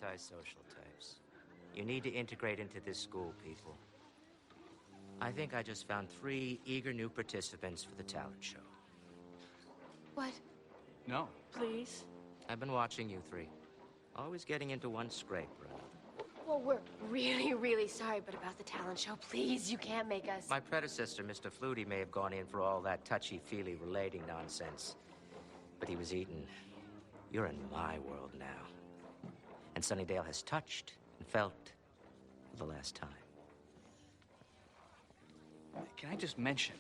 antisocial types. You need to integrate into this school, people. I think I just found 3 eager new participants for the talent show. What? No. Please? I've been watching you 3. Always getting into one scrape or another. Well, we're really, really sorry, but about the talent show, please, you can't make us... My predecessor, Mr. Flutie, may have gone in for all that touchy-feely relating nonsense. But he was eaten. You're in my world now. And Sunnydale has touched and felt for the last time. Can I just mention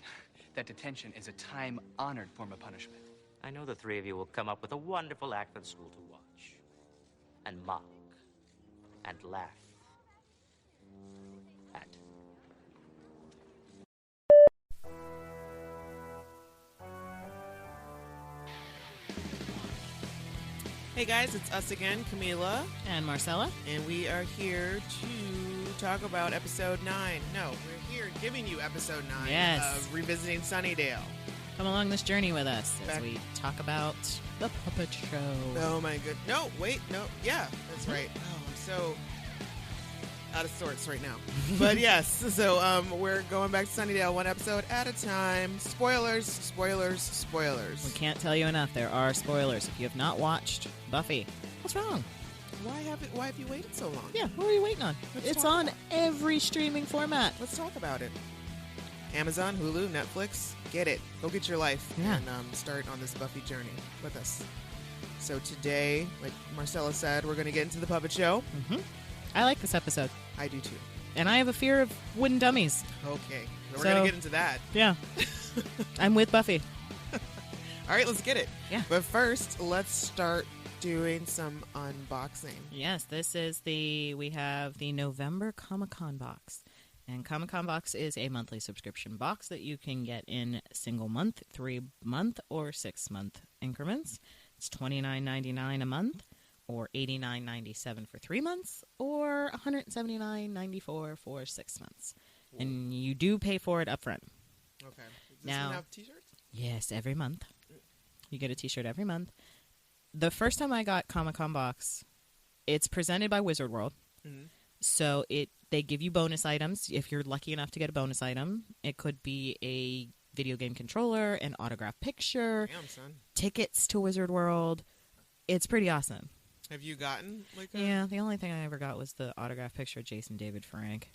that detention is a time-honored form of punishment? I know the 3 of you will come up with a wonderful act for the school to watch. And mock. And laugh. At. Hey guys, it's us again, Kahmeela and Marcella, and we are here to talk about episode 9. No, we're here giving you episode 9 of Revisiting Sunnydale. Come along this journey with us as we talk about the puppet show. Oh my good. No, wait, no. Yeah, that's right. Oh, I'm so out of sorts right now. But yes, so we're going back to Sunnydale one episode at a time. Spoilers, spoilers, spoilers. We can't tell you enough. There are spoilers. If you have not watched Buffy, what's wrong? Why have you waited so long? Yeah, what are you waiting on? It's on every streaming format. Let's talk about it. Amazon, Hulu, Netflix, get it. Go get your life and start on this Buffy journey with us. So today, like Marcella said, we're going to get into the puppet show. Mm-hmm. I like this episode. I do too. And I have a fear of wooden dummies. Okay. We're going to get into that. Yeah. I'm with Buffy. All right, let's get it. Yeah. But first, let's start doing some unboxing. Yes, we have the November Comic-Con box. And Comic-Con box is a monthly subscription box that you can get in single month, 3-month, or 6-month increments. It's $29.99 a month, or $89.97 for 3 months, or $179.94 for 6 months. Whoa. And you do pay for it up front. Okay. Does this one have t-shirts? Yes, every month. You get a t-shirt every month. The first time I got Comic-Con box, it's presented by Wizard World. Mm-hmm. So they give you bonus items if you're lucky enough to get a bonus item. It could be a video game controller, an autographed picture, tickets to Wizard World. It's pretty awesome. Have you gotten Yeah, the only thing I ever got was the autographed picture of Jason David Frank.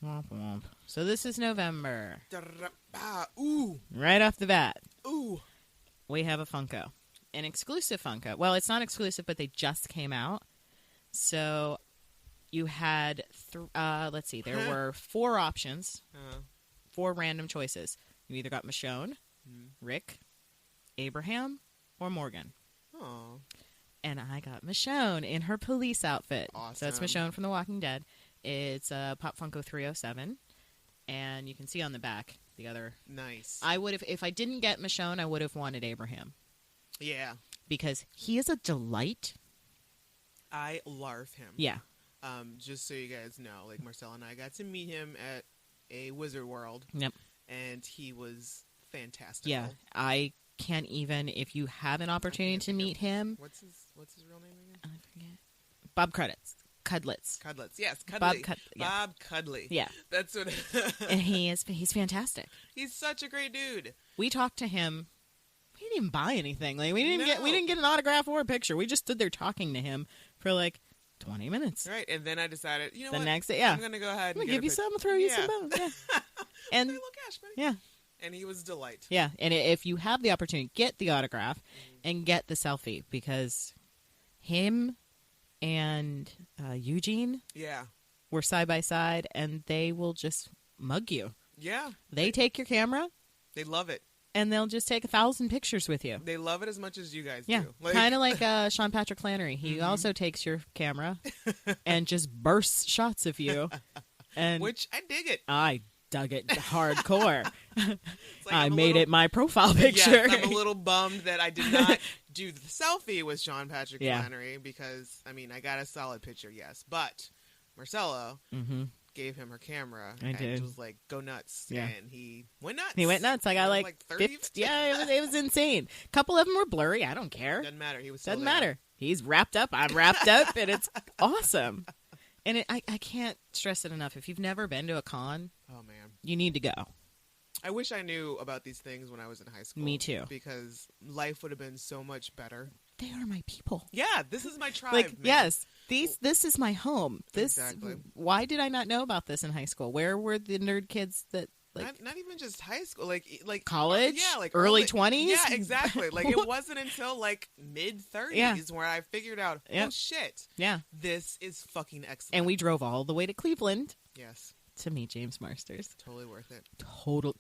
Womp womp. So this is November. Ooh. Right off the bat. Ooh. We have a Funko. An exclusive Funko. Well, it's not exclusive, but they just came out. So you had, let's see, there were 4 options, 4 random choices. You either got Michonne, Rick, Abraham, or Morgan. Oh. And I got Michonne in her police outfit. Awesome. So it's Michonne from The Walking Dead. It's Pop Funko 307. And you can see on the back the other. Nice. I would have, if I didn't get Michonne, I would have wanted Abraham. Yeah. Because he is a delight. I larf him. Yeah. Just so you guys know, like Marcella and I got to meet him at a Wizard World. Yep. And he was fantastic. Yeah. I can't even, if you have an opportunity to meet him. What's his real name again? I forget. Bob Cudlitz. Yes, Cudley. Yeah. Bob Cudley. Yeah. That's what. And he's fantastic. He's such a great dude. We talked to him. We didn't even buy anything. Like we didn't get an autograph or a picture. We just stood there talking to him for like 20 minutes. Right, and then I decided, you know the what? Next day, yeah. I'm gonna go ahead and give you some, throw you some bones. Yeah. And little cash, buddy. Yeah. And he was a delight. Yeah, and if you have the opportunity, get the autograph and get the selfie because him and Eugene were side by side and they will just mug you. Yeah. They take your camera. They love it. And they'll just take 1,000 pictures with you. They love it as much as you guys do. Like... kind of like Sean Patrick Flannery. He also takes your camera and just bursts shots of you. And which I dig it. I dug it hardcore. Like I made it my profile picture. Yes, I'm a little bummed that I did not do the selfie with Sean Patrick Flannery because, I mean, I got a solid picture, yes. But Marcella gave him her camera. I and did. was like, go nuts. Yeah. And he went nuts. He went nuts. I got like 30. 50, yeah, it was insane. A couple of them were blurry. I don't care. Doesn't matter. He was still Doesn't there. matter. He's wrapped up. I'm wrapped up, and it's awesome. And I can't stress it enough. If you've never been to a con, Oh, man. you need to go. I wish I knew about these things when I was in high school. Me too. Because life would have been so much better. They are my people. Yeah, this is my tribe, Like, man. yes, this is my home. Exactly. Why did I not know about this in high school? Where were the nerd kids that like not even just high school, like college? yeah, like early 20s? Yeah, exactly. Like it wasn't until like mid-30s where I figured out, Yep. oh shit, Yeah. this is fucking excellent. And we drove all the way to Cleveland yes, to meet James Marsters. totally worth it.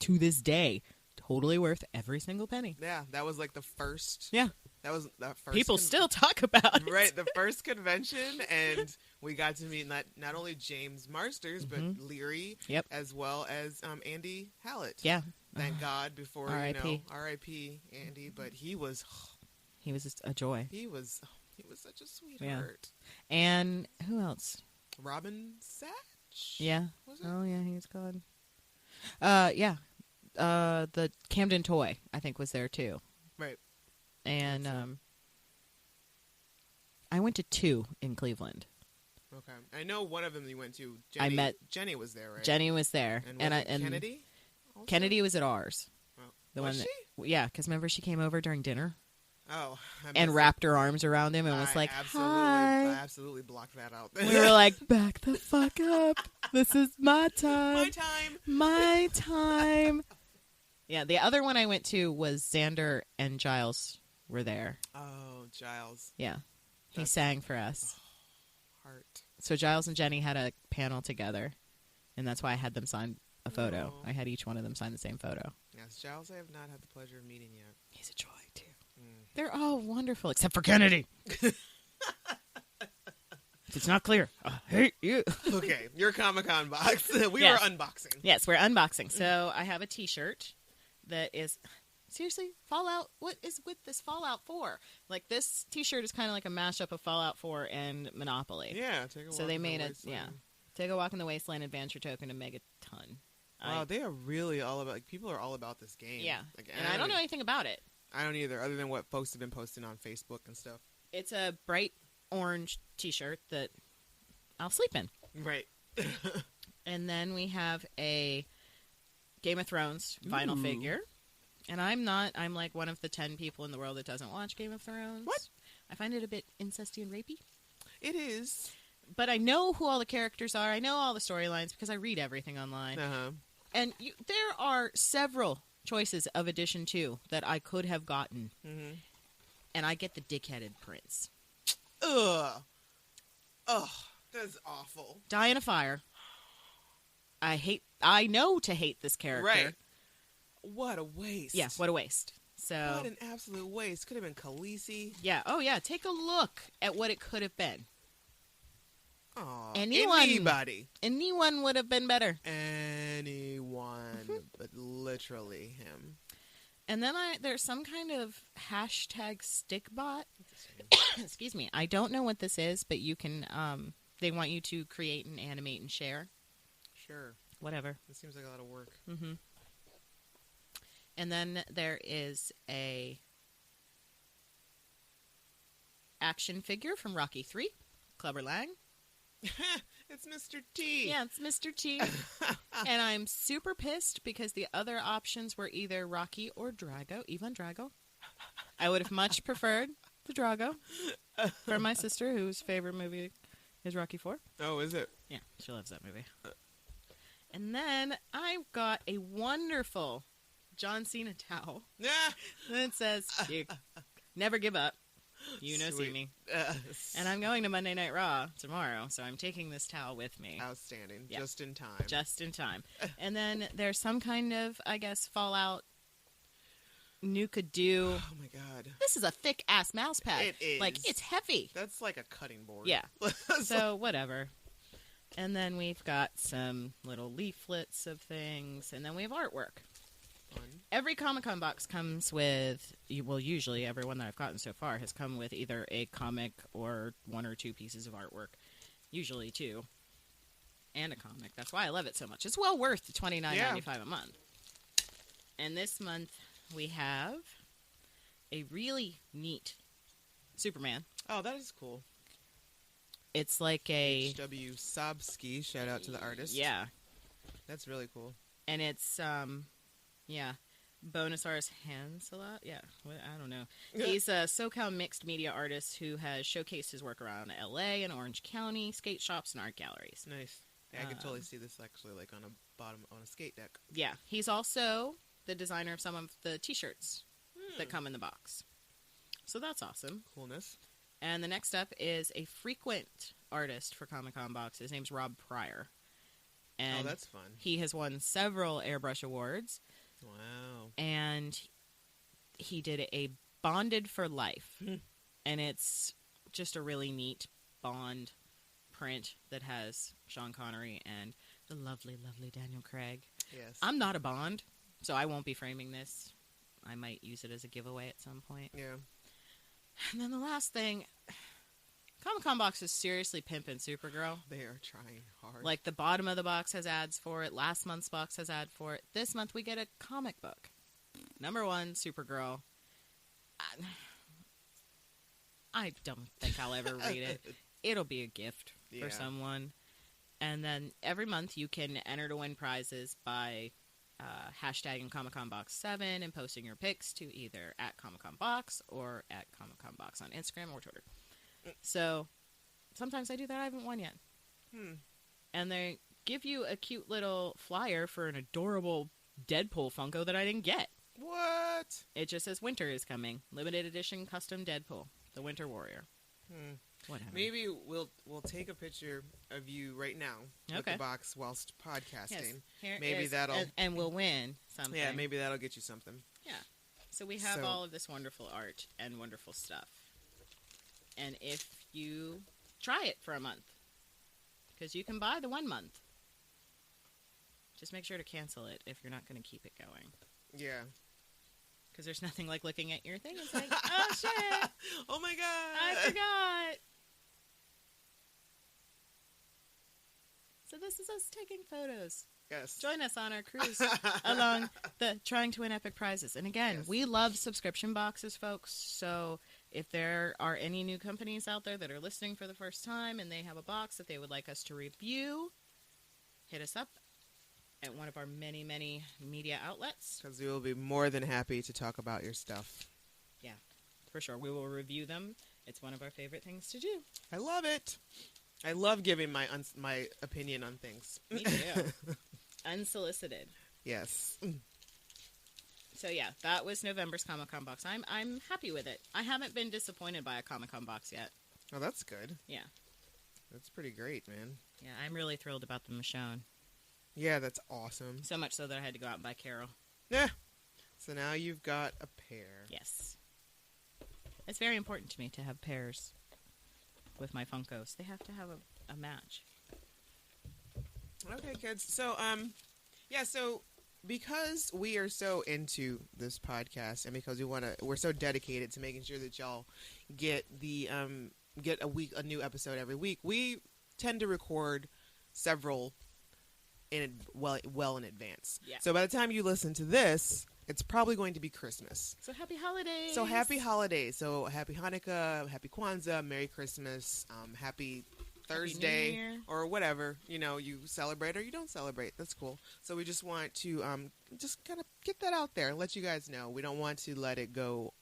To this day, totally worth every single penny. Yeah, that was like the first. Yeah. That was that first. People still talk about it. right, the first convention, and we got to meet not only James Marsters but Leary, Yep. as well as Andy Hallett. Yeah. Thank God before R.I.P. R.I.P. Andy, but he was just a joy. he was such a sweetheart. And who else? Robin Satch. Yeah. Was it? Oh yeah, he's gone. Yeah. The Camden Toy, I think, was there too. Right. And I went to 2 in Cleveland. Okay. I know one of them you went to. I met Jenny was there, right? Jenny was there, and, and Kennedy. Also? Kennedy was at ours. Oh. The Was one she? that, yeah, because remember she came over during dinner Oh. I and missed wrapped her arms around him and it. was like, I "Hi." absolutely blocked that out. We were like, "Back the fuck up! This is my time. my time. My time." Yeah, the other one I went to was Xander and Giles were there. Oh, Giles. Yeah, he That's- sang for us. Heart. So Giles and Jenny had a panel together, and that's why I had them sign a photo. Aw. I had each one of them sign the same photo. Yes, Giles. I have not had the pleasure of meeting yet. He's a joy too. They're all wonderful, except for Kennedy. If it's not clear, I hate you. Okay, your Comic-Con box. We Yes. were unboxing. Yes, we're unboxing. So I have a T-shirt that is seriously Fallout. What is with this Fallout 4? Like this T-shirt is kind of like a mashup of Fallout 4 and Monopoly. Yeah, take a walk. So they in the made it. wasteland. Yeah, take a walk in the wasteland adventure token to Megaton. Wow, they are really all about. Like, people are all about this game. Yeah, Like, and I don't know anything about it. I don't either, other than what folks have been posting on Facebook and stuff. It's a bright orange T-shirt that I'll sleep in. Right. And then we have a Game of Thrones vinyl Ooh. figure. And I'm like one of the 10 people in the world that doesn't watch Game of Thrones. What? I find it a bit incesty and rapey. It is. But I know who all the characters are. I know all the storylines because I read everything online. Uh-huh. And there are several choices of Edition 2 that I could have gotten. Mm-hmm. And I get the dickheaded prince. Ugh. Ugh. That's awful. Die in a fire. I know to hate this character. Right. What a waste. Yeah, what a waste. So What an absolute waste. Could have been Khaleesi. yeah, oh yeah, take a look at what it could have been. Aw, Anybody would have been better. Anyone, but literally him. And then there's some kind of hashtag stick bot. Excuse me. I don't know what this is, but you can, they want you to create and animate and share. Sure. Whatever. It seems like a lot of work. Mm-hmm. And then there is a action figure from Rocky 3, Clubber Lang. It's Mr. T. Yeah, it's Mr. T. And I'm super pissed because the other options were either Rocky or Drago, Ivan Drago. I would have much preferred the Drago from my sister, whose favorite movie is Rocky 4. Oh, is it? Yeah, she loves that movie. And then I've got a wonderful John Cena towel Yeah. that says, "You never give up. You know, see Sweet. me." And I'm going to Monday Night Raw tomorrow, so I'm taking this towel with me. Outstanding. Yeah. Just in time. Just in time. And then there's some kind of, I guess, Fallout Nuka-Do. Oh my god. This is a thick-ass mouse pad. It is. Like, it's heavy. That's like a cutting board. Yeah. So, whatever. And then we've got some little leaflets of things, and then we have artwork. Fun. Every Comic-Con box comes with, well, usually every one that I've gotten so far has come with either a comic or 1 or 2 pieces of artwork. Usually 2. and a comic. That's why I love it so much. It's well worth the $29.95 a month. And this month we have a really neat Superman. Oh, that is cool. It's like a H.W. Sobsky. Shout out to the artist. Yeah. That's really cool. And it's, Bonusar's Hanselot? Yeah, I don't know. He's a SoCal mixed media artist who has showcased his work around L.A. and Orange County, skate shops, and art galleries. Nice. Yeah, I can totally see this actually like on a skate deck. Yeah. He's also the designer of some of the T-shirts that come in the box. So that's awesome. Coolness. And the next up is a frequent artist for Comic-Con Box. His name's Rob Pryor. And that's fun. He has won several Airbrush Awards. Wow. And he did a Bonded for Life. And it's just a really neat Bond print that has Sean Connery and the lovely, lovely Daniel Craig. Yes. I'm not a Bond, so I won't be framing this. I might use it as a giveaway at some point. Yeah. And then the last thing, Comic-Con Box is seriously pimping Supergirl. They are trying hard. Like, the bottom of the box has ads for it. Last month's box has ad for it. This month we get a comic book. Number 1, Supergirl. I don't think I'll ever read it. It'll be a gift for someone. And then every month you can enter to win prizes by hashtagging Comic-Con Box 7 and posting your pics to either at Comic-Con Box or at Comic-Con Box on Instagram or Twitter. So sometimes I do that. I haven't won yet. And they give you a cute little flyer for an adorable Deadpool Funko that I didn't get. What? It just says winter is coming. Limited edition custom Deadpool. The Winter Warrior. Whatever. Maybe we'll take a picture of you right now with the box whilst podcasting. Yes. Maybe that'll... And we'll win something. Yeah, maybe that'll get you something. Yeah. So we have all of this wonderful art and wonderful stuff. And if you try it for a month, because you can buy the 1 month, just make sure to cancel it if you're not going to keep it going. Yeah. Because there's nothing like looking at your thing and saying, oh, shit. Oh, my God. I forgot. So this is us taking photos. Yes. Join us on our cruise along the trying to win epic prizes. And again, we love subscription boxes, folks. So if there are any new companies out there that are listening for the first time and they have a box that they would like us to review, hit us up at one of our many, many media outlets. Because we will be more than happy to talk about your stuff. Yeah, for sure. We will review them. It's one of our favorite things to do. I love it. I love giving my opinion on things. Me too. Unsolicited. Yes. So yeah, that was November's Comic-Con box. I'm happy with it. I haven't been disappointed by a Comic-Con box yet. Oh, that's good. Yeah. That's pretty great, man. Yeah, I'm really thrilled about the Michonne. Yeah, that's awesome. So much so that I had to go out and buy Carol. Yeah. So now you've got a pair. Yes. It's very important to me to have pairs with my Funkos. They have to have a match. Okay, kids. So, so because we are so into this podcast and because we're so dedicated to making sure that y'all get a new episode every week, we tend to record several well in advance. Yeah. So by the time you listen to this, it's probably going to be Christmas. So happy holidays. So happy holidays. So happy Hanukkah, happy Kwanzaa, Merry Christmas, happy Thursday, or whatever, you celebrate or you don't celebrate. That's cool. So we just want to just kind of get that out there and let you guys know. We don't want to let it go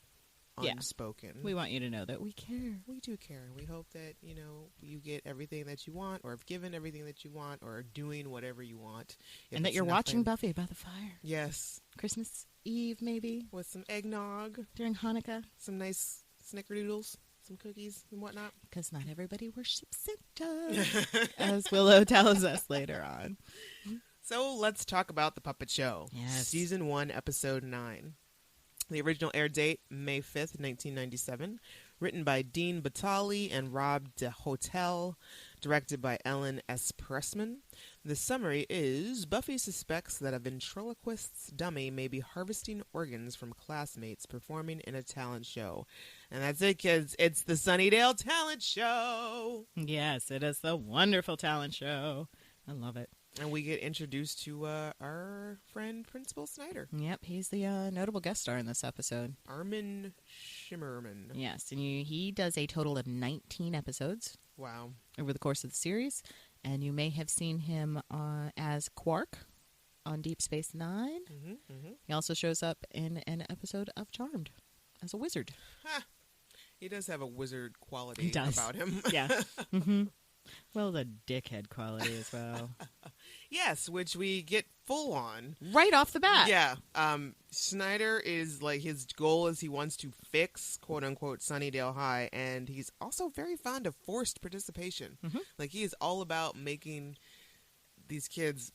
unspoken. We want you to know that we care. We do care. We hope that, you get everything that you want or have given everything that you want or are doing whatever you want. And that you're watching Buffy by the fire. Yes. Christmas Eve, maybe. With some eggnog. During Hanukkah. Some nice snickerdoodles. Some cookies and whatnot. Because not everybody worships Santa, as Willow tells us later on. So let's talk about The Puppet Show. Yes. Season 1, Episode 9. The original air date, May 5th, 1997. Written by Dean Batali and Rob DeHotel. Directed by Ellen S. Pressman. The summary is, Buffy suspects that a ventriloquist's dummy may be harvesting organs from classmates performing in a talent show. And that's it, kids. It's the Sunnydale Talent Show. Yes, it is the wonderful talent show. I love it. And we get introduced to our friend Principal Snyder. Yep, he's the notable guest star in this episode. Armin Shimmerman. Yes, and he does a total of 19 episodes. Wow. Over the course of the series. And you may have seen him as Quark on Deep Space Nine. He also shows up in an episode of Charmed as a wizard. He does have a wizard quality about him. Yeah. Well, the dickhead quality as well. Yes, which we get full on. Right off the bat. Yeah. Snyder is like, his goal is he wants to fix, quote unquote, Sunnydale High. And he's also very fond of forced participation. Like, he is all about making these kids,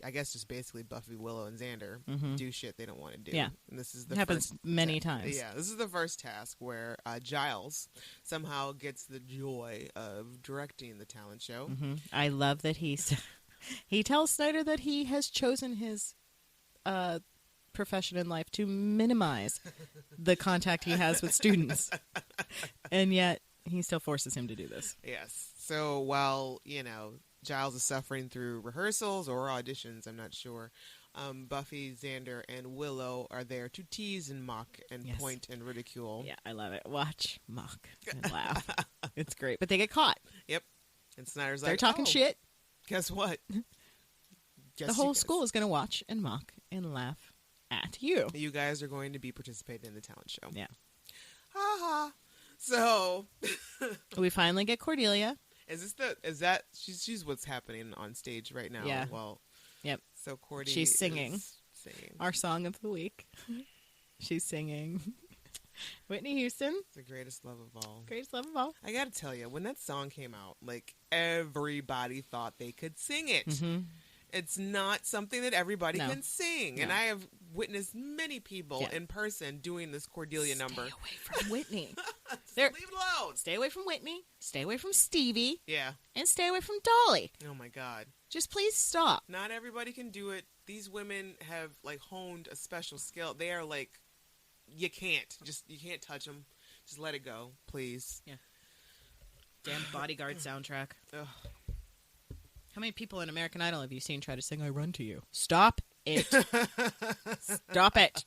I guess just basically Buffy, Willow, and Xander, do shit they don't want to do. Yeah. And this is the happens many times. Yeah, this is the first task where Giles somehow gets the joy of directing the talent show. I love that he tells Snyder that he has chosen his profession in life to minimize the contact he has with students. And yet he still forces him to do this. Yes. So while, Giles is suffering through rehearsals or auditions, I'm not sure, Buffy, Xander, and Willow are there to tease and mock and point and ridicule. Yeah, I love it. Watch, mock, and laugh. It's great. But they get caught. Yep. And Snyder's They're like, talking shit. Guess what? The whole school is going to watch and mock and laugh at you. You guys are going to be participating in the talent show. Yeah. Ha ha. So we finally get Cordelia. She's what's happening on stage right now? Yeah. Well, yep. So Cordy, she's singing singing our song of the week. She's singing Whitney Houston. It's the greatest love of all. Greatest love of all. I gotta tell you, when that song came out, like, everybody thought they could sing it. It's not something that everybody can sing. And I have witnessed many people in person doing this Cordelia number. Stay away from Whitney. Leave it alone. Stay away from Whitney. Stay away from Stevie. Yeah. And stay away from Dolly. Oh, my God. Just please stop. Not everybody can do it. These women have, like, honed a special skill. They are, like, you can't touch them. Just let it go, please. Yeah. Damn Bodyguard soundtrack. Ugh. How many people in American Idol have you seen try to sing I Run to You? Stop it. Stop it.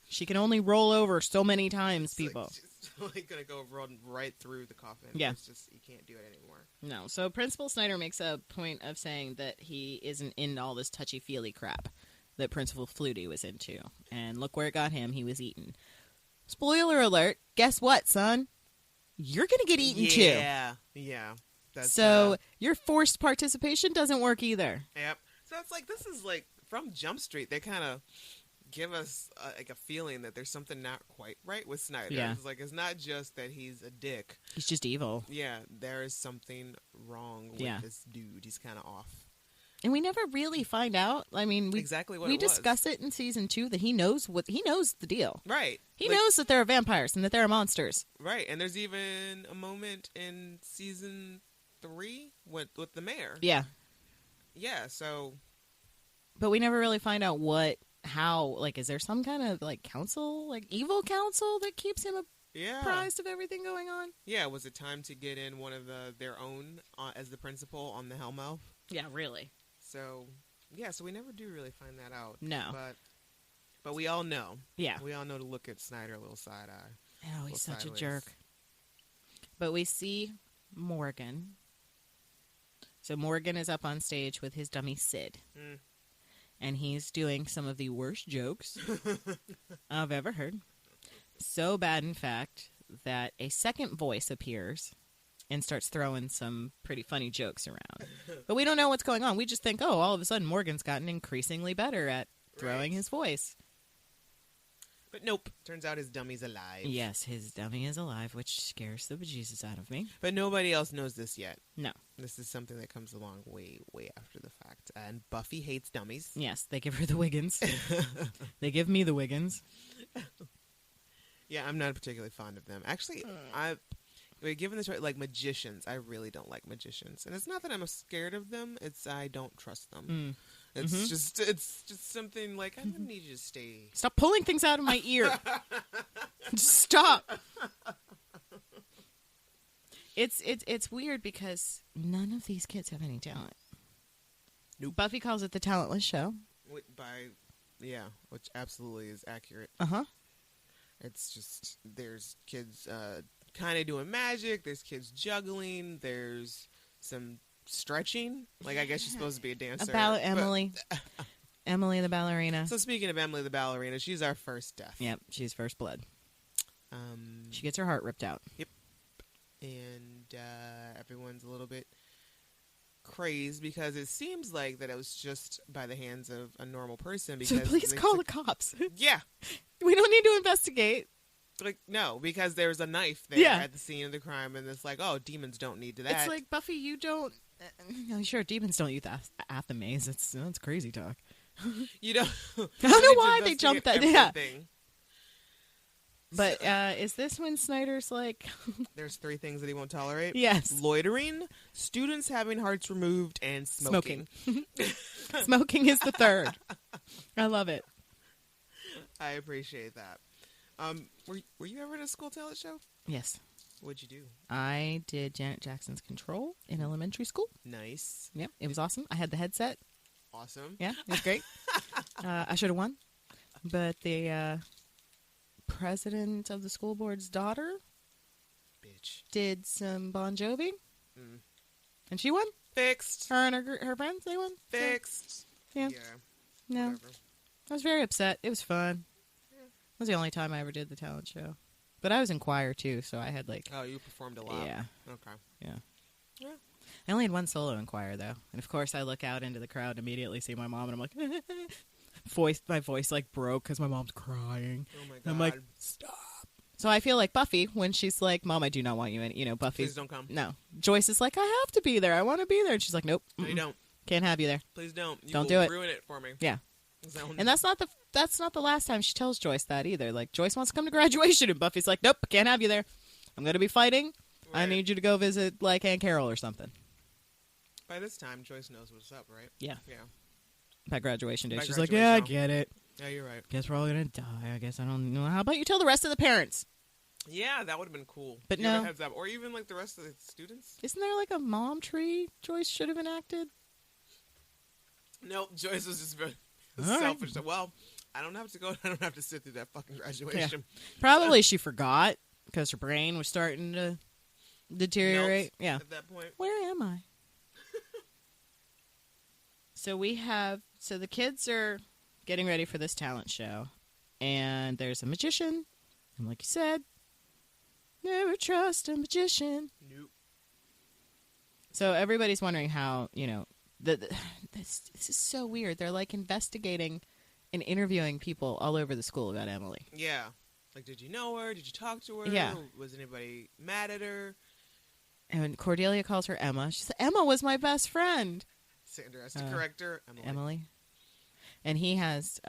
She can only roll over so many times, people. She's like going to go run right through the coffin. Yeah. It's just, you can't do it anymore. No. So Principal Snyder makes a point of saying that he isn't in all this touchy-feely crap that Principal Flutie was into. And look where it got him. He was eaten. Spoiler alert. Guess what, son? You're going to get eaten, too. Yeah. So your forced participation doesn't work either. Yep. So it's like, this is like, from Jump Street, they kind of give us like a feeling that there's something not quite right with Snyder. Yeah. It's like, it's not just that he's a dick. He's just evil. Yeah, there is something wrong with this dude. He's kind of off. And we never really find out. I mean, exactly what we it was. discuss it in season 2 that he knows the deal. Right. He knows that there are vampires and that there are monsters. Right. And there's even a moment in season 3 with the mayor. Yeah. Yeah. So. But we never really find out how, like, is there some kind of, like, council, like, evil council that keeps him apprised of everything going on? Yeah. Was it time to get in one of their own as the principal on the Hellmouth? Yeah, really. So, so we never do really find that out. No. But we all know. Yeah. We all know to look at Snyder a little side eye. Oh, he's such a jerk. But we see Morgan. So Morgan is up on stage with his dummy Sid. And he's doing some of the worst jokes I've ever heard. So bad, in fact, that a second voice appears and starts throwing some pretty funny jokes around. But we don't know what's going on. We just think, all of a sudden Morgan's gotten increasingly better at throwing his voice. But nope. Turns out his dummy's alive. Yes, his dummy is alive, which scares the bejesus out of me. But nobody else knows this yet. No. This is something that comes along way, way after the fact. And Buffy hates dummies. Yes, they give her the Wiggins. They give me the Wiggins. Yeah, I'm not particularly fond of them. Actually, given this right, like magicians, I really don't like magicians. And it's not that I'm scared of them, it's I don't trust them. It's just something like, I need you to stay. Stop pulling things out of my ear. Stop. It's weird because none of these kids have any talent. Nope. Buffy calls it the talentless show. Which absolutely is accurate. Uh-huh. It's just, there's kids kind of doing magic, there's kids juggling, there's some stretching. Like, I guess you're supposed to be a dancer. Emily. Emily the ballerina. So speaking of Emily the ballerina, she's our first death. Yep, she's first blood. She gets her heart ripped out. Yep. And everyone's a little bit crazed because it seems like that it was just by the hands of a normal person. Because so please call the cops. Yeah. We don't need to investigate. Like, no, because there's a knife there at the scene of the crime, and it's like, oh, demons don't need that. It's like, Buffy, you don't... sure, demons don't use athemes. That's crazy talk. You don't... I don't know why they jumped that. Everything. Yeah. But is this when Snyder's like... There's 3 things that he won't tolerate? Yes. Loitering, students having hearts removed, and smoking. Smoking is the third. I love it. I appreciate that. Were you ever in a school talent show? Yes. What'd you do? I did Janet Jackson's Control in elementary school. Nice. Yep, it was awesome. I had the headset. Awesome. Yeah, it was great. I should have won. But the president of the school board's daughter did some Bon Jovi. Mm. And she won. Fixed. Her and her friends, they won. Fixed. So, yeah. No. Whatever. I was very upset. It was fun. It was the only time I ever did the talent show. But I was in choir, too, so I had, like... Oh, you performed a lot. Yeah. Okay. Yeah. I only had one solo in choir, though. And, of course, I look out into the crowd and immediately see my mom, and I'm like... My voice, like, broke because my mom's crying. Oh, my God. And I'm like, stop. So I feel like Buffy when she's like, Mom, I do not want you in. You know, Buffy... Please don't come. No. Joyce is like, I have to be there. I want to be there. And she's like, nope. No, you don't. Can't have you there. Please don't. You don't will do it. Ruin it for me. Yeah. And that's not the last time she tells Joyce that either. Like, Joyce wants to come to graduation, and Buffy's like, nope, can't have you there. I'm going to be fighting. Right. I need you to go visit, like, Aunt Carol or something. By this time, Joyce knows what's up, right? Yeah. Yeah. By graduation day, she's like, yeah, I get it. Yeah, you're right. Guess we're all going to die. I guess I don't know. How about you tell the rest of the parents? Yeah, that would have been cool. But no. Heads up. Or even, like, the rest of the students. Isn't there, like, a mom tree Joyce should have enacted? Nope, Joyce was just very... selfish. Right. Well, I don't have to go. I don't have to sit through that fucking graduation. Yeah. Probably she forgot because her brain was starting to deteriorate. Yeah. At that point. Where am I? So the kids are getting ready for this talent show, and there's a magician, and like you said, never trust a magician. Nope. So everybody's wondering how, you know, this is so weird. They're like investigating and interviewing people all over the school about Emily. Yeah. Like, did you know her? Did you talk to her? Yeah. Was anybody mad at her? And Cordelia calls her Emma. She said, Emma was my best friend. Sandra has to correct her. Emily. And he has...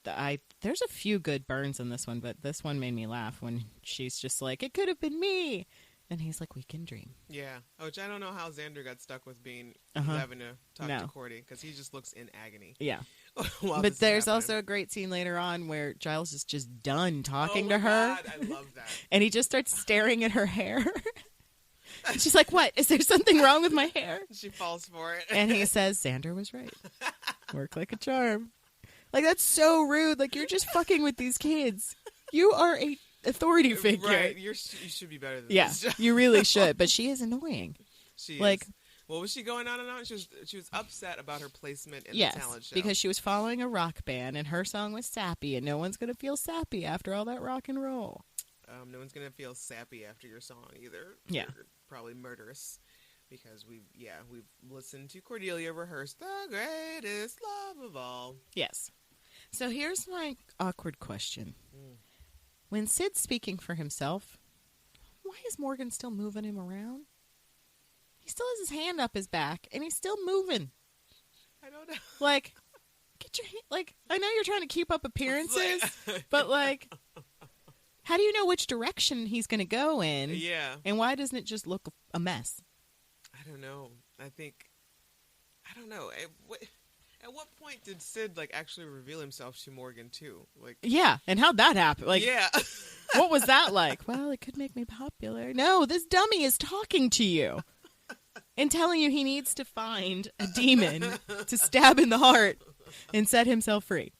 there's a few good burns in this one, but this one made me laugh when she's just like, it could have been me. And he's like, we can dream. Yeah. Which I don't know how Xander got stuck with being having to talk to Cordy, because he just looks in agony. Yeah. But there's also a great scene later on where Giles is just done talking to her. God, I love that. And he just starts staring at her hair. And she's like, what? Is there something wrong with my hair? She falls for it. And he says, Xander was right. Work like a charm. Like, that's so rude. Like, you're just fucking with these kids. You are a authority figure. Right. You should be better than this. Yeah, you really should. But she is annoying. She like, is. What was she going on and on? She was upset about her placement in the talent show. Because she was following a rock band and her song was sappy, and no one's going to feel sappy after all that rock and roll. No one's going to feel sappy after your song either. Yeah. You're probably murderous. Because we've listened to Cordelia rehearse the greatest love of all. Yes. So here's my awkward question. When Sid's speaking for himself, why is Morgan still moving him around? He still has his hand up his back, and he's still moving. I don't know. Like, get your hand... Like, I know you're trying to keep up appearances, but, like, how do you know which direction he's going to go in? Yeah. And why doesn't it just look a mess? I don't know. I don't know. At what point did Sid actually reveal himself to Morgan too? Yeah, and how'd that happen? Yeah. What was that like? Well, it could make me popular. No, this dummy is talking to you and telling you he needs to find a demon to stab in the heart and set himself free.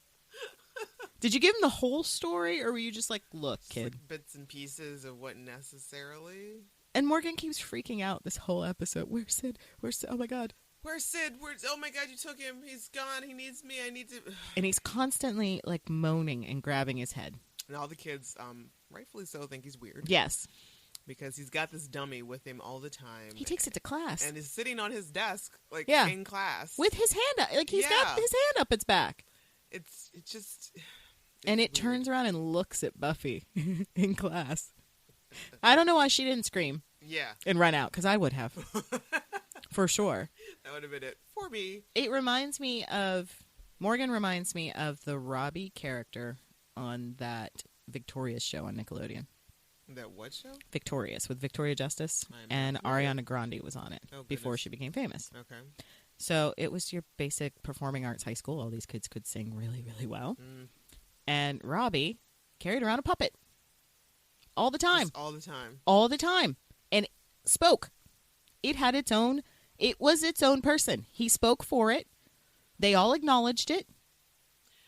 Did you give him the whole story, or were you just look, kid? Bits and pieces of what necessarily. And Morgan keeps freaking out this whole episode. Where's Sid? Where's Sid? Oh my God. Where's Sid? Oh my God, you took him. He's gone. He needs me. I need to. And he's constantly moaning and grabbing his head. And all the kids, rightfully so, think he's weird. Yes. Because he's got this dummy with him all the time. He takes it to class. And is sitting on his desk, in class. With his hand up. He's got his hand up its back. It's just... And it turns around and looks at Buffy in class. I don't know why she didn't scream. Yeah. And run out, because I would have. For sure. That would have been it for me. Morgan reminds me of the Robbie character on that Victorious show on Nickelodeon. That what show? Victorious, with Victoria Justice. And Ariana Grande was on it before she became famous. Okay. So it was your basic performing arts high school. All these kids could sing really, really well. And Robbie carried around a puppet. All the time. Just all the time. All the time. And spoke. It had its own... It was its own person. He spoke for it. They all acknowledged it.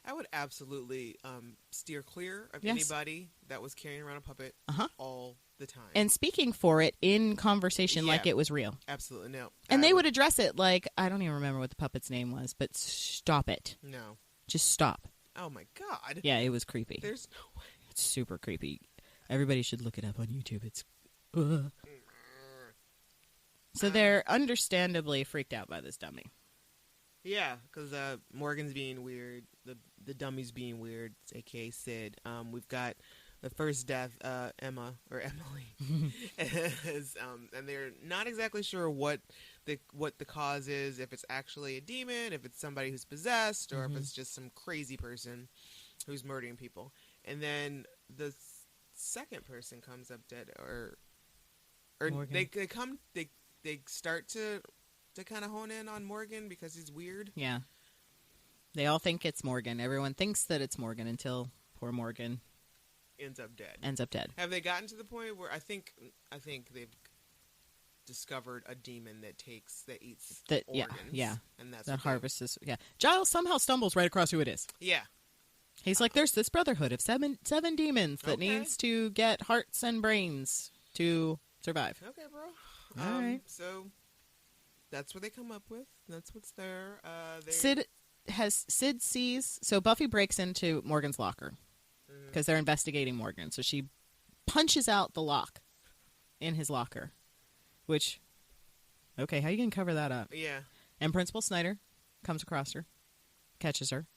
I would absolutely steer clear of anybody that was carrying around a puppet all the time. And speaking for it in conversation like it was real. Absolutely, no. And they would address it I don't even remember what the puppet's name was, but stop it. No. Just stop. Oh my God. Yeah, it was creepy. There's no way. It's super creepy. Everybody should look it up on YouTube. It's... So they're understandably freaked out by this dummy. Yeah, because Morgan's being weird. The dummy's being weird, a.k.a. Sid. We've got the first death, Emma, or Emily. And they're not exactly sure what the cause is, if it's actually a demon, if it's somebody who's possessed, or if it's just some crazy person who's murdering people. And then the second person comes up dead, or they start to kind of hone in on Morgan because he's weird. Yeah. They all think it's Morgan. Everyone thinks that it's Morgan until poor Morgan ends up dead. Have they gotten to the point where I think they've discovered a demon that eats organs? Yeah. And that's that harvests. Yeah. Giles somehow stumbles right across who it is. Yeah. He's like, there's this brotherhood of seven demons that needs to get hearts and brains to survive. Okay, bro. All right. So that's what they come up with. That's what's there. Sid sees. So Buffy breaks into Morgan's locker because they're investigating Morgan. So she punches out the lock in his locker, which, okay, how you gonna cover that up? Yeah. And Principal Snyder comes across her, catches her,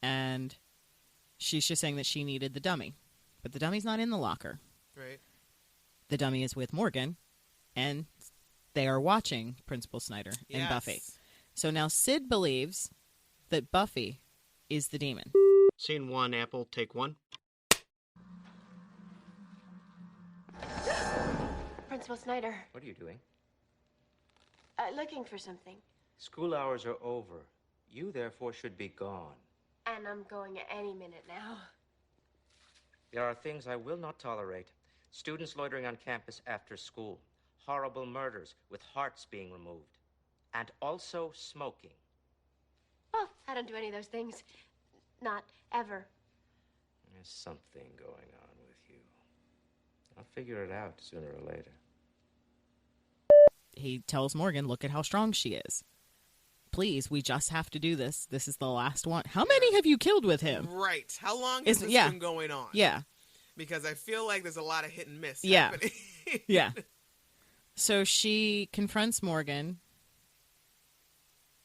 and she's just saying that she needed the dummy, but the dummy's not in the locker. Right. The dummy is with Morgan, and they are watching Principal Snyder and Buffy. So now Sid believes that Buffy is the demon. Scene 1, Apple, take 1. Principal Snyder. What are you doing? Looking for something. School hours are over. You, therefore, should be gone. And I'm going any minute now. There are things I will not tolerate. Students loitering on campus after school. Horrible murders with hearts being removed. And also smoking. Oh, I don't do any of those things. Not ever. There's something going on with you. I'll figure it out sooner or later. He tells Morgan, look at how strong she is. Please, we just have to do this. This is the last one. How many have you killed with him? Right. How long has this been going on? Yeah. Because I feel like there's a lot of hit and miss Yeah. happening. Yeah. So she confronts Morgan,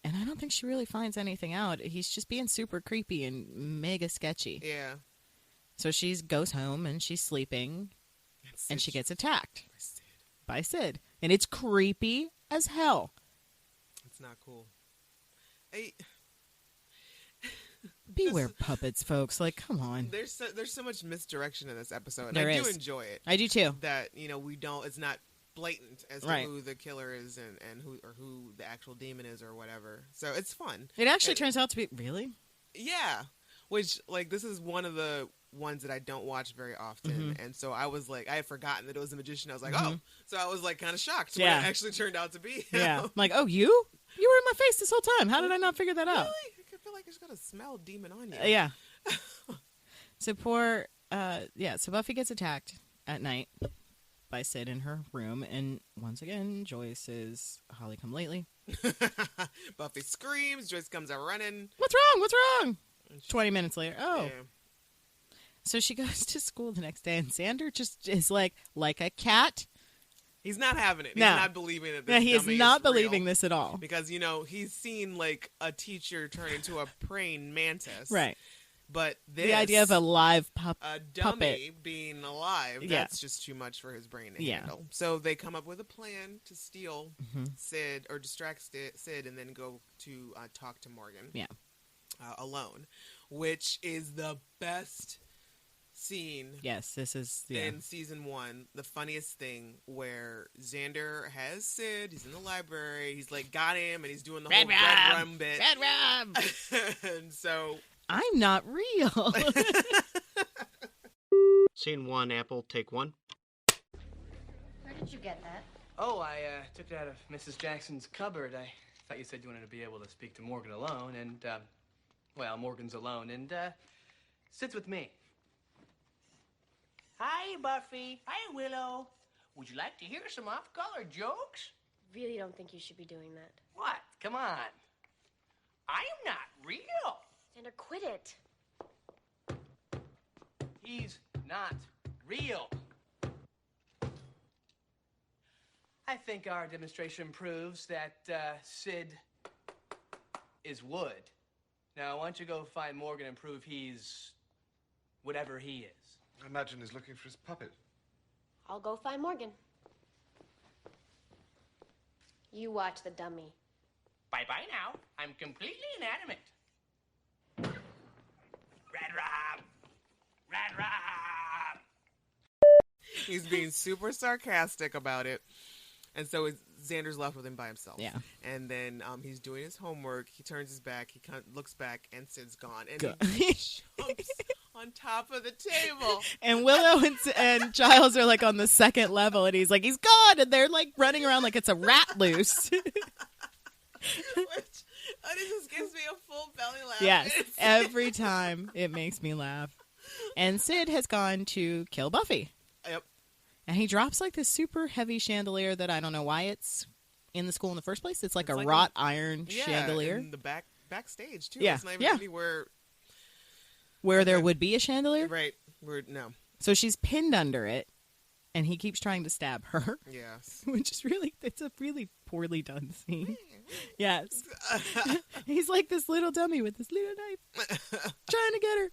and I don't think she really finds anything out. He's just being super creepy and mega sketchy. Yeah. So she goes home, and she's sleeping, and she gets attacked by Sid. And it's creepy as hell. It's not cool. Beware puppets, folks. Like, come on. There's so much misdirection in this episode. And There I do is. enjoy it. I do too. That, we don't, it's not blatant as to Right. who the killer is and who the actual demon is or whatever. So it's fun. It actually turns out to be really. Yeah, which like this is one of the ones that I don't watch very often, and so I was like, I had forgotten that it was a magician. I was like, oh, so I was like kind of shocked when it actually turned out to be. Yeah, I'm like, oh, you were in my face this whole time. How did I not figure that out? Really? I feel like I just got a smell demon on you. Yeah. So so Buffy gets attacked at night by Sid in her room, and once again, Joyce is Holly come lately. Buffy screams. Joyce comes out running. What's wrong? What's wrong? 20 minutes later. Oh. Yeah. So she goes to school the next day, and Xander just is like a cat. He's not having it. He's No. not believing that this Yeah, he is dummy not real. believing this at all. Because, he's seen, like, a teacher turn into a praying mantis. Right. But The idea of a live a dummy puppet. being alive, Yeah. that's just too much for his brain to Yeah. handle. So they come up with a plan to steal Sid, or distract Sid, and then go to talk to Morgan. Yeah. Alone. Which is the best scene Yes, this is in season 1, the funniest thing, where Xander has Sid, he's in the library, he's like got him, and he's doing the whole red rum bit. Red rum. And so I'm not real. Scene 1, Apple, take 1. Where did you get that? Oh, I took it out of Mrs. Jackson's cupboard. I thought you said you wanted to be able to speak to Morgan alone, and, Morgan's alone, and, sits with me. Hi, Buffy. Hi, Willow. Would you like to hear some off-color jokes? Really don't think you should be doing that. What? Come on. I am not real. Xander, quit it. He's not real. I think our demonstration proves that Sid is wood. Now, why don't you go find Morgan and prove he's whatever he is? I imagine he's looking for his puppet. I'll go find Morgan. You watch the dummy. Bye-bye now. I'm completely inanimate. Red Rob! Red Rob! he's being super sarcastic about it. And so Xander's left with him by himself. Yeah. And then he's doing his homework. He turns his back. He looks back, and Sid's gone. And Go- he jumps on top of the table. And Willow and Giles are like on the second level, and he's like, he's gone, and they're like running around like it's a rat loose. Which just gives me a full belly laugh. Yes, every time it makes me laugh. And Sid has gone to kill Buffy. Yep. And he drops like this super heavy chandelier that I don't know why it's in the school in the first place. It's like a wrought iron chandelier. in the backstage, too. Yeah, It's not even yeah. anywhere. Where there would be a chandelier. Right. No. So she's pinned under it, and he keeps trying to stab her. Yes. Which is it's a really poorly done scene. Yes. He's like this little dummy with this little knife trying to get her.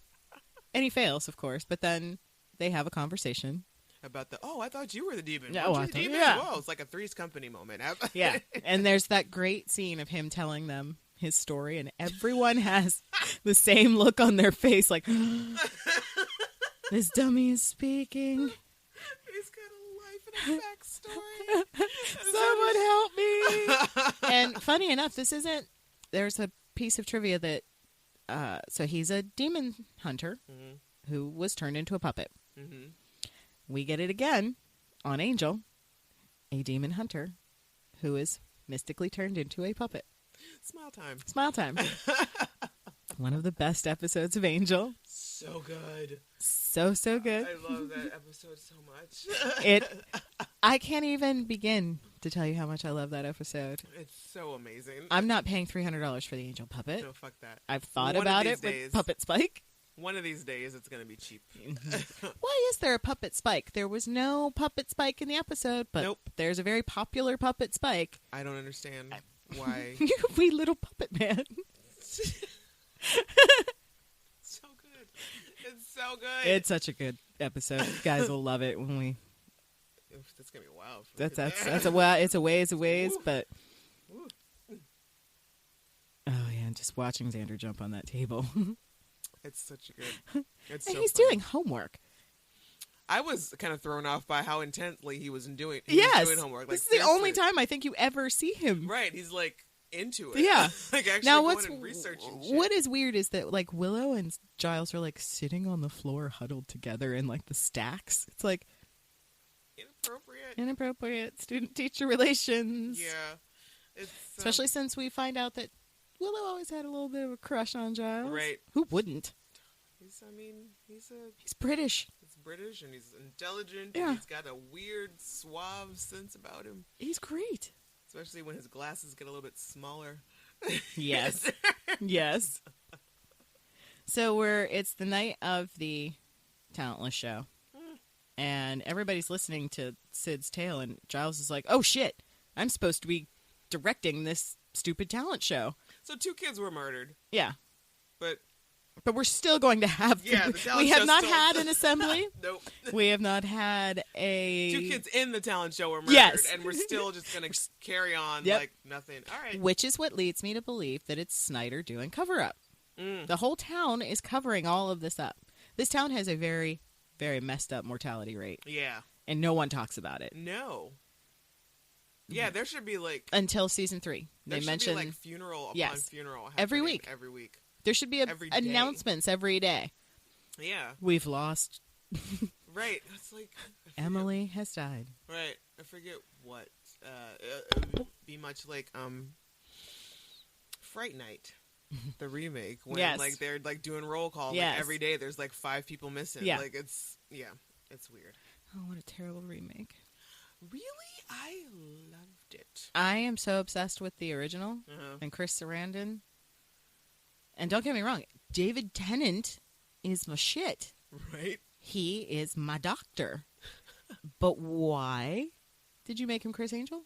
And he fails, of course, but then they have a conversation. About I thought you were the demon. Yeah, Weren't you the demon? yeah. Whoa, it's like a Three's Company moment. Yeah. And there's that great scene of him telling them his story, and everyone has the same look on their face, like, this dummy is speaking. He's got a life and a backstory. Someone help me. And funny enough, there's a piece of trivia that, so he's a demon hunter who was turned into a puppet. Mm-hmm. We get it again on Angel, a demon hunter who is mystically turned into a puppet. Smile time. Smile time. One of the best episodes of Angel. So good. So good. I love that episode so much. I can't even begin to tell you how much I love that episode. It's so amazing. I'm not paying $300 for the Angel puppet. No, fuck that. I've thought One of about these it days. with Puppet Spike. One of these days, it's going to be cheap. Why is there a Puppet Spike? There was no Puppet Spike in the episode, but Nope. there's a very popular Puppet Spike. I don't understand why. You wee little puppet man. So good. It's so good. It's such a good episode. You guys will love it when we. Oof, that's going to be wild. That's a while. It's a ways, but. Oh yeah, just watching Xander jump on that table. It's such a good. It's And so he's funny. doing homework. I was kind of thrown off by how intensely he was doing homework. Like, this is the only time I think you ever see him. Right, he's like into it. Yeah. Like actually now, going and researching shit. What is weird is that like Willow and Giles are like sitting on the floor huddled together in like the stacks. It's like inappropriate student-teacher relations. Yeah. It's, especially since we find out that Willow always had a little bit of a crush on Giles. Right. Who wouldn't? He's British. He's British and he's intelligent. Yeah. And he's got a weird, suave sense about him. He's great. Especially when his glasses get a little bit smaller. Yes. Yes. So it's the night of the talentless show. And everybody's listening to Sid's tale, and Giles is like, oh shit, I'm supposed to be directing this stupid talent show. So 2 kids were murdered. Yeah. But we're still going to have... the talent we have show not still... had an assembly. Nope. We have not had a... 2 kids in the talent show were murdered. Yes. And we're still just going to carry on like nothing. All right. Which is what leads me to believe that it's Snyder doing cover-up. The whole town is covering all of this up. This town has a very, very messed up mortality rate. Yeah. And no one talks about it. No. Yeah, there should be like... Until season 3. They mention be like funeral upon funeral. Every week. Every week. There should be announcements every day. Yeah. We've lost. Right. It's like... Emily has died. Right. I forget what. It would be much like Fright Night. The remake. When like they're like doing roll call. Yes. Like, every day there's like 5 people missing. Yeah. Like it's weird. Oh, what a terrible remake. Really? I loved it. I am so obsessed with the original and Chris Sarandon. And don't get me wrong, David Tennant is my shit. Right? He is my doctor. But why did you make him Chris Angel?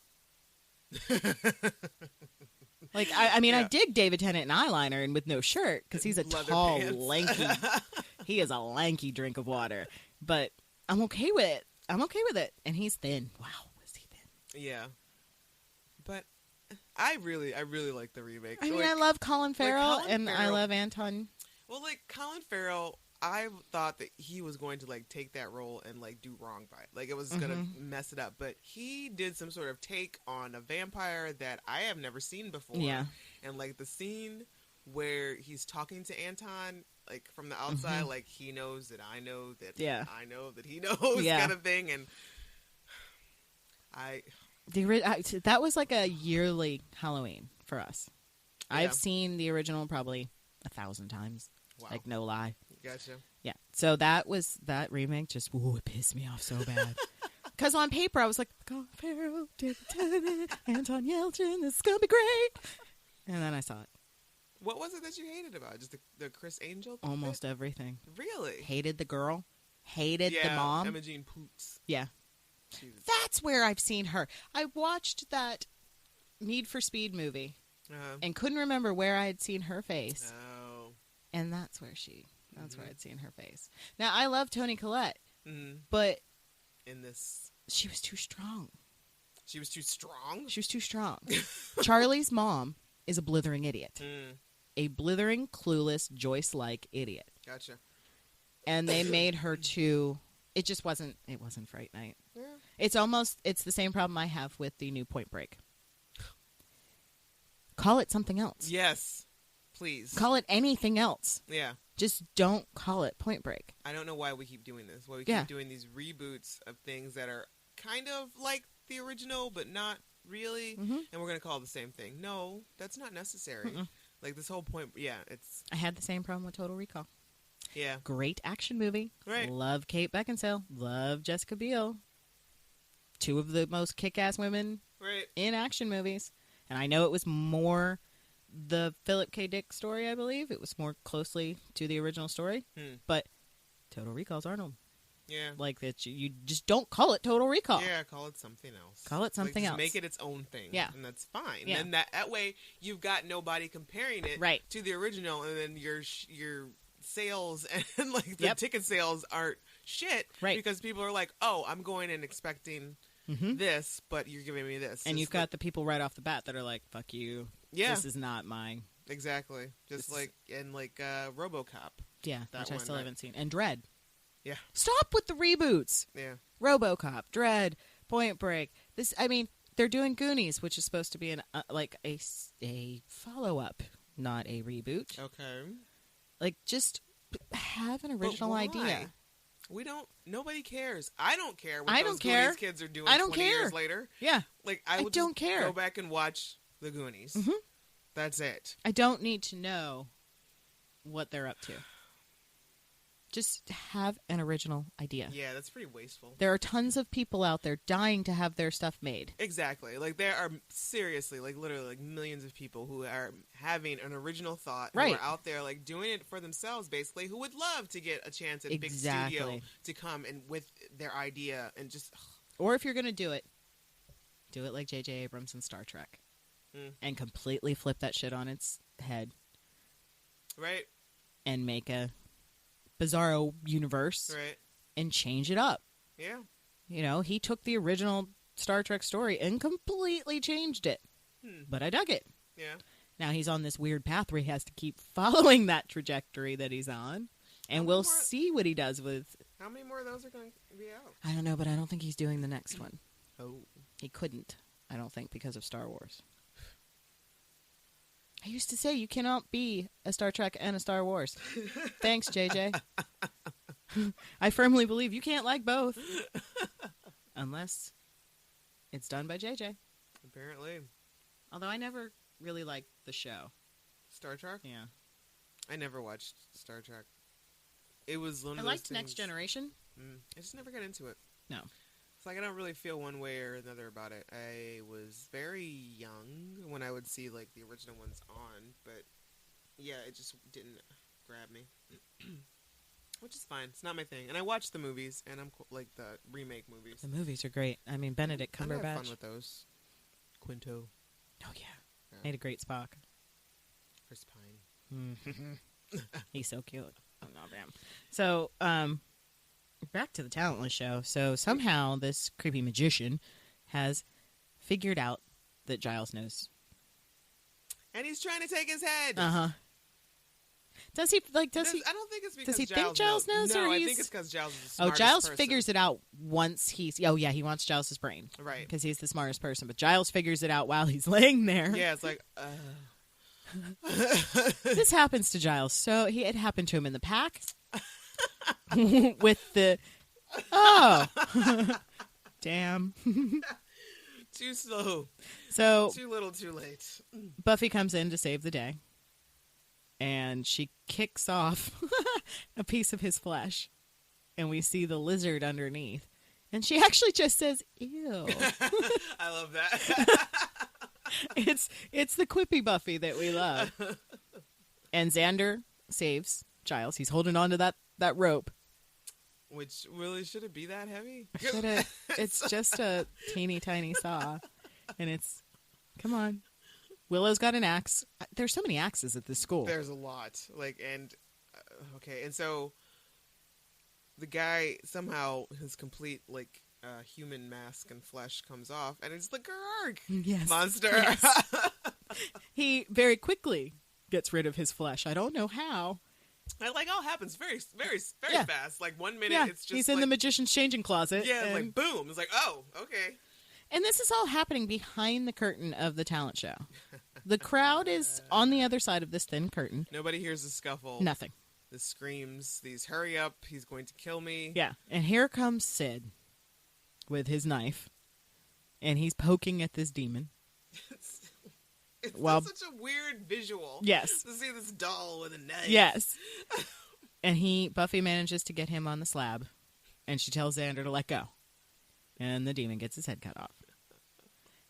Like, I mean, I dig David Tennant in eyeliner and with no shirt because he's a tall, lanky. He is a lanky drink of water. But I'm okay with it. And he's thin. Wow, is he thin? Yeah. But I really like the remake. I mean, I love Colin Farrell and I love Anton. Well, like Colin Farrell, I thought that he was going to like take that role and like do wrong by it. Like it was gonna mess it up. But he did some sort of take on a vampire that I have never seen before. Yeah. And like the scene where he's talking to Anton, like from the outside, like he knows that I know that I know that he knows kind of thing. And that was like a yearly Halloween for us. Yeah. I've seen the original probably 1,000 times. Wow. Like, no lie. Gotcha. Yeah. So that remake just, it pissed me off so bad. Because on paper, I was like, Colin Farrell, David Tennant, Anton Yelchin, this is going to be great. And then I saw it. What was it that you hated about it? Just the Chris Angel? Almost everything. Really? Hated the girl. Hated the mom. Imogen Poots. Yeah. That's where I've seen her. I watched that Need for Speed movie and couldn't remember where I had seen her face. Oh. And that's where I'd seen her face. Now, I love Toni Collette, but in this, she was too strong. She was too strong? She was too strong. Charlie's mom is a blithering idiot. A blithering, clueless, Joyce-like idiot. Gotcha. And they made her too... It wasn't Fright Night. Yeah. It's the same problem I have with the new Point Break. Call it something else. Yes. Please. Call it anything else. Yeah. Just don't call it Point Break. I don't know why we keep doing this. Why we keep doing these reboots of things that are kind of like the original, but not really. And we're going to call it the same thing. No, that's not necessary. Like this whole point. Yeah, it's... I had the same problem with Total Recall. Yeah. Great action movie. Right. Love Kate Beckinsale. Love Jessica Biel. 2 of the most kick-ass women in action movies. And I know it was more the Philip K. Dick story, I believe. It was more closely to the original story. But Total Recall's Arnold. Yeah. Like that you just don't call it Total Recall. Yeah, call it something else. Call it something else. Make it its own thing. Yeah. And that's fine. Yeah. And that way you've got nobody comparing it to the original, and then your sales and like the ticket sales aren't shit because people are like, oh, I'm going in expecting this, but you're giving me this. And you've got the people right off the bat that are like, fuck you. Yeah. This is not mine. Exactly. Just like in RoboCop. Yeah, which I still haven't seen. And Dread. Yeah. Stop with the reboots. Yeah. RoboCop, Dredd, Point Break. They're doing Goonies, which is supposed to be a follow-up, not a reboot. Okay. Like, just have an original idea. Nobody cares. I don't care what I those don't care. Goonies kids are doing I don't 20 care. years later. Yeah. Like, I would don't just care. go back and watch the Goonies. Mm-hmm. That's it. I don't need to know what they're up to. Just have an original idea. Yeah, that's pretty wasteful. There are tons of people out there dying to have their stuff made. Exactly. Like, there are seriously, like, literally, like, millions of people who are having an original thought. Right. Who are out there, like, doing it for themselves, basically, who would love to get a chance at a big studio to come and with their idea and just... Or if you're going to do it like J.J. Abrams in Star Trek. And completely flip that shit on its head. Right. And make a bizarro universe. Right. And change it up. Yeah. You know, he took the original Star Trek story and completely changed it. But I dug it. Yeah. Now he's on this weird path where he has to keep following that trajectory that he's on. And we'll see what he does with... How many more of those are going to be out? I don't know, but I don't think he's doing the next one. Oh. He couldn't, I don't think, because of Star Wars. I used to say you cannot be a Star Trek and a Star Wars. Thanks, JJ. I firmly believe you can't like both. Unless it's done by JJ. Apparently. Although I never really liked the show. Star Trek? Yeah. I never watched Star Trek. It was one of those liked things... Next Generation. I just never got into it. No. It's like I don't really feel one way or another about it. I was very young when I would see like the original ones on, but yeah, it just didn't grab me. Which is fine. It's not my thing. And I watch the movies, and I'm like the remake movies. The movies are great. I mean, Benedict Cumberbatch. I have fun with those. Quinto. Oh yeah. Made a great Spock. Chris Pine. He's so cute. Oh damn. So, back to the Talentless show. So somehow this creepy magician has figured out that Giles knows. And he's trying to take his head. Uh-huh. Does he? I don't think it's because does he think Giles knows? No, or I he's... think it's because Giles is the smartest Giles person. figures it out once he's... Oh, yeah, he wants Giles' brain. Right. Because he's the smartest person. But Giles figures it out while he's laying there. Yeah, it's like... This happens to Giles. So it happened to him in the pack. With the... Oh. Damn. Too slow. So... Too little, too late. Buffy comes in to save the day. And she kicks off a piece of his flesh. And we see the lizard underneath. And she actually just says, ew. I love that. It's the quippy Buffy that we love. And Xander saves Giles. He's holding on to that rope. Which, really, should it be that heavy? It's just a teeny tiny saw. And it's, come on. Willow's got an axe. There's so many axes at this school. There's a lot. Okay, and so the guy somehow his complete human mask and flesh comes off, and it's the Garg monster. Yes. He very quickly gets rid of his flesh. I don't know how. It all happens very, very, very fast. Like 1 minute, it's just he's in the magician's changing closet. Yeah, and boom. It's like, oh, okay. And this is all happening behind the curtain of the talent show. The crowd is on the other side of this thin curtain. Nobody hears the scuffle. Nothing. The screams, these hurry up, he's going to kill me. Yeah. And here comes Sid with his knife. And he's poking at this demon. It's such a weird visual. Yes. To see this doll with a knife. Yes. And Buffy manages to get him on the slab. And she tells Xander to let go. And the demon gets his head cut off.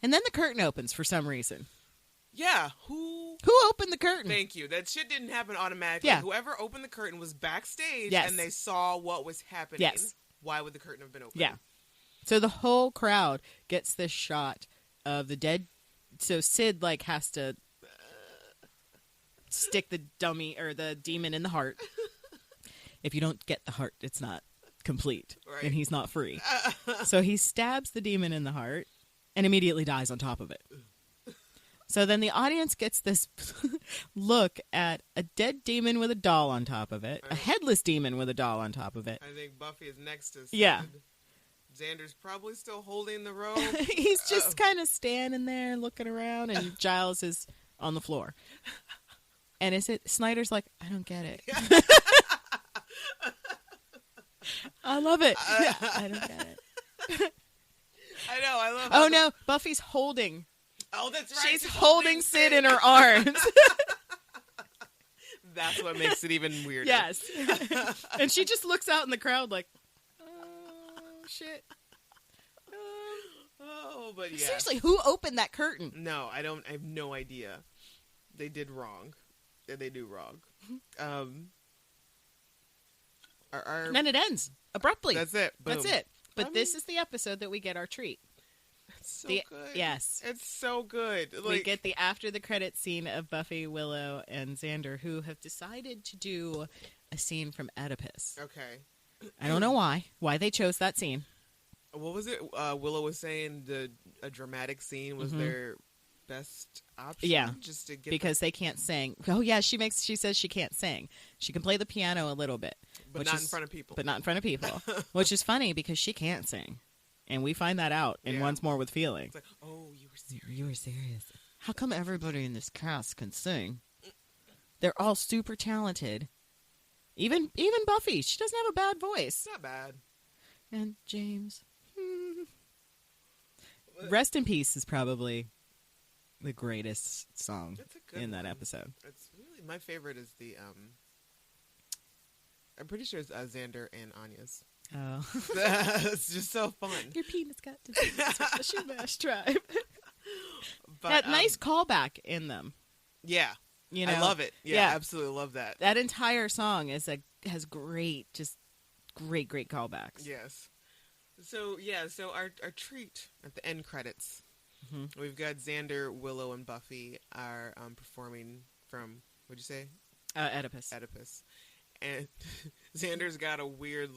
And then the curtain opens for some reason. Yeah, who opened the curtain? Thank you. That shit didn't happen automatically. Yeah. Whoever opened the curtain was backstage, yes. and they saw what was happening. Yes. Why would the curtain have been open? Yeah. So the whole crowd gets this shot of the dead. So Sid has to stick the dummy or the demon in the heart. If you don't get the heart, it's not complete, right. And he's not free. So he stabs the demon in the heart and immediately dies on top of it. So then the audience gets this look at a dead demon with a doll on top of it, a headless demon with a doll on top of it. I think Buffy is next to Sid. Yeah. Xander's probably still holding the rope. He's just kind of standing there looking around, and Giles is on the floor. And Snyder's like, I don't get it. I love it. I don't get it. I know, I love it. Oh no, Buffy's holding. Oh, that's right. She's holding Sid in her arms. That's what makes it even weirder. Yes. And she just looks out in the crowd like, oh, shit. Oh, but yeah. Seriously, who opened that curtain? No, I have no idea. They did wrong. They do wrong. And then it ends abruptly. That's it. Boom. That's it. But this is the episode that we get our treat. It's so good. Yes. It's so good. Like, we get the after the credits scene of Buffy, Willow, and Xander, who have decided to do a scene from Oedipus. Okay. I don't know why they chose that scene. What was it? Willow was saying a dramatic scene was their best option. Yeah, just to get because they can't sing. Oh yeah, she says she can't sing. She can play the piano a little bit, but not in front of people. But not in front of people, which is funny because she can't sing, and we find that out in Once More with Feeling. It's like, oh, you were serious. You were serious. How come everybody in this cast can sing? They're all super talented. Even Buffy, she doesn't have a bad voice. Not bad. And James. Rest in Peace is probably the greatest song in that episode. It's really my favorite is the I'm pretty sure it's Xander and Anya's. Oh. It's just so fun. Your penis got to do this with the Shumash tribe. But, that nice callback in them. Yeah. You know? I love it. Yeah, absolutely love that. That entire song has great callbacks. Yes. So our treat at the end credits, we've got Xander, Willow, and Buffy are performing from, what'd you say? Oedipus. And Xander's got a weird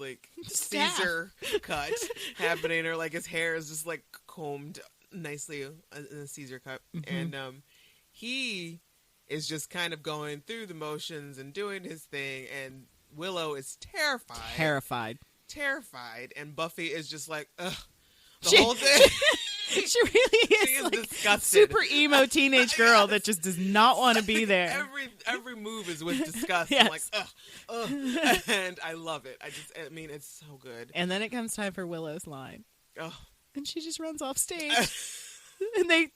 Caesar cut happening, or his hair is just combed nicely in a Caesar cut, and he is just kind of going through the motions and doing his thing, and Willow is terrified, and Buffy is just like, ugh, the whole thing. She really is disgusted. Super emo teenage girl that just does not want to be there. Every move is with disgust. Yes. I'm like, ugh, and I love it. I mean, it's so good. And then it comes time for Willow's line. Oh. And she just runs off stage. And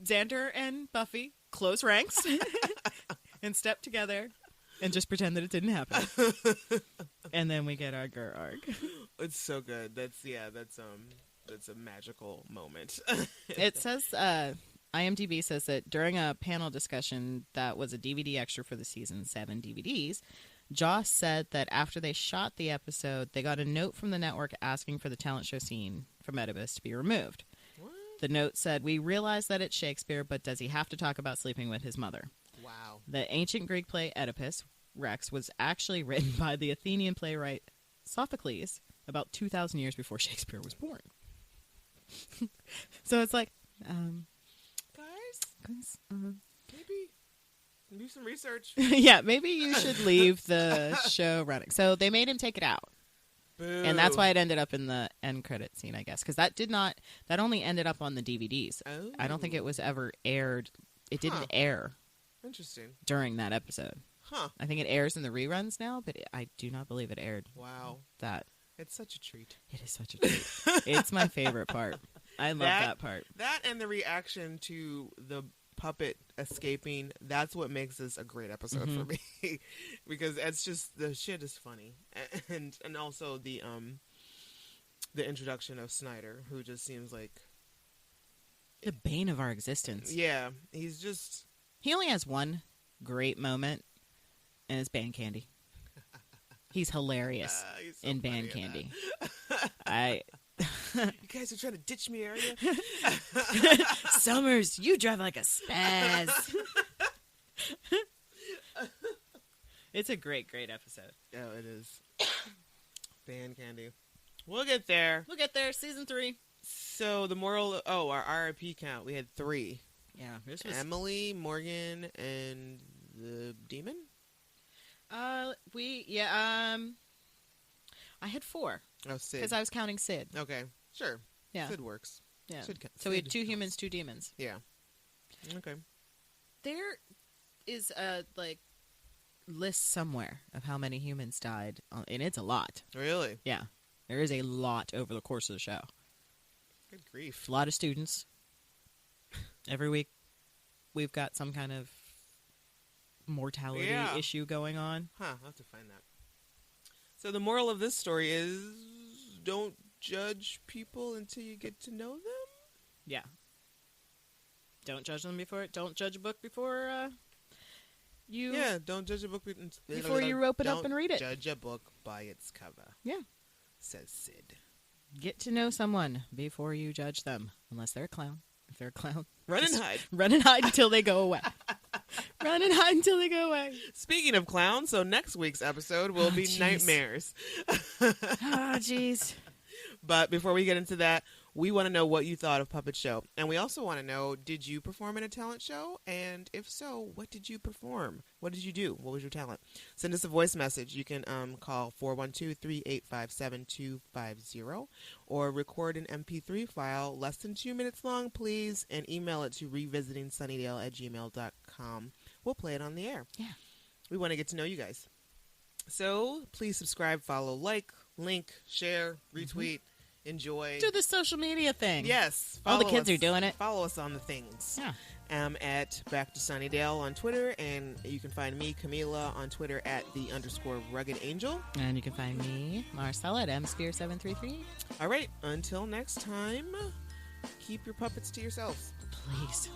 Xander and Buffy close ranks and step together and just pretend that it didn't happen. And then we get our Gur arc. It's so good. That's a magical moment. It says, IMDb says that during a panel discussion that was a DVD extra for the season 7 DVDs, Joss said that after they shot the episode, they got a note from the network asking for the talent show scene from Oedipus to be removed. What? The note said, "We realize that it's Shakespeare, but does he have to talk about sleeping with his mother?" Wow. The ancient Greek play Oedipus Rex was actually written by the Athenian playwright Sophocles about 2,000 years before Shakespeare was born. So it's like, guys, maybe do some research. Yeah, maybe you should leave the show running. So they made him take it out. Boo. And that's why it ended up in the end credit scene, I guess, because that only ended up on the DVDs. Oh. I don't think it was ever aired. It didn't air. Interesting. During that episode. Huh. I think it airs in the reruns now, but I do not believe it aired. Wow. That. It's such a treat. It is such a treat. It's my favorite part. I love that part. That and the reaction to the puppet escaping, that's what makes this a great episode for me. Because it's just, the shit is funny. And also the introduction of Snyder, who just seems like the bane of our existence. Yeah. He's just... He only has one great moment, and it's Band Candy. He's hilarious he's so in Band Candy. You guys are trying to ditch me, are you? Summers, you drive like a spaz. It's a great, great episode. Oh, it is. Band Candy. We'll get there. We'll get there. Season 3. So the moral, our RIP count, we had 3. Yeah, this was Emily, Morgan, and the demon. I had 4 Oh, Sid. because I was counting Sid. Okay, sure. Yeah. Sid works. Yeah. Sid So we had Sid 2 counts. humans, 2 demons. Yeah. Okay. There is a list somewhere of how many humans died, and it's a lot. Really? Yeah, there is a lot over the course of the show. Good grief. A lot of students. Every week, we've got some kind of mortality issue going on. Huh, I'll have to find that. So the moral of this story is don't judge people until you get to know them? Yeah. Don't judge them don't judge a book before you... Yeah, don't judge a book Before you open up and read it. Don't judge a book by its cover. Yeah. Says Sid. Get to know someone before you judge them. Unless they're a clown. If they're a clown, Run and hide. Run and hide until they go away. Run and hide until they go away. Speaking of clowns, so next week's episode will be jeez. nightmares. Oh, jeez. But before we get into that, we want to know what you thought of Puppet Show. And we also want to know, did you perform in a talent show? And if so, what did you perform? What did you do? What was your talent? Send us a voice message. You can call 412-385-7250 or record an MP3 file less than 2 minutes long, please, and email it to revisitingsunnydale@gmail.com. We'll play it on the air. Yeah. We want to get to know you guys. So please subscribe, follow, like, link, share, retweet, enjoy. Do the social media thing. Yes. All the follow kids us. are doing it. Follow us on the things. Yeah. At Back to Sunnydale on Twitter, and you can find me, Kahmeela, on Twitter at @the_rugged angel. And you can find me, Marcella, at msphere733. All right. Until next time, keep your puppets to yourselves. Please.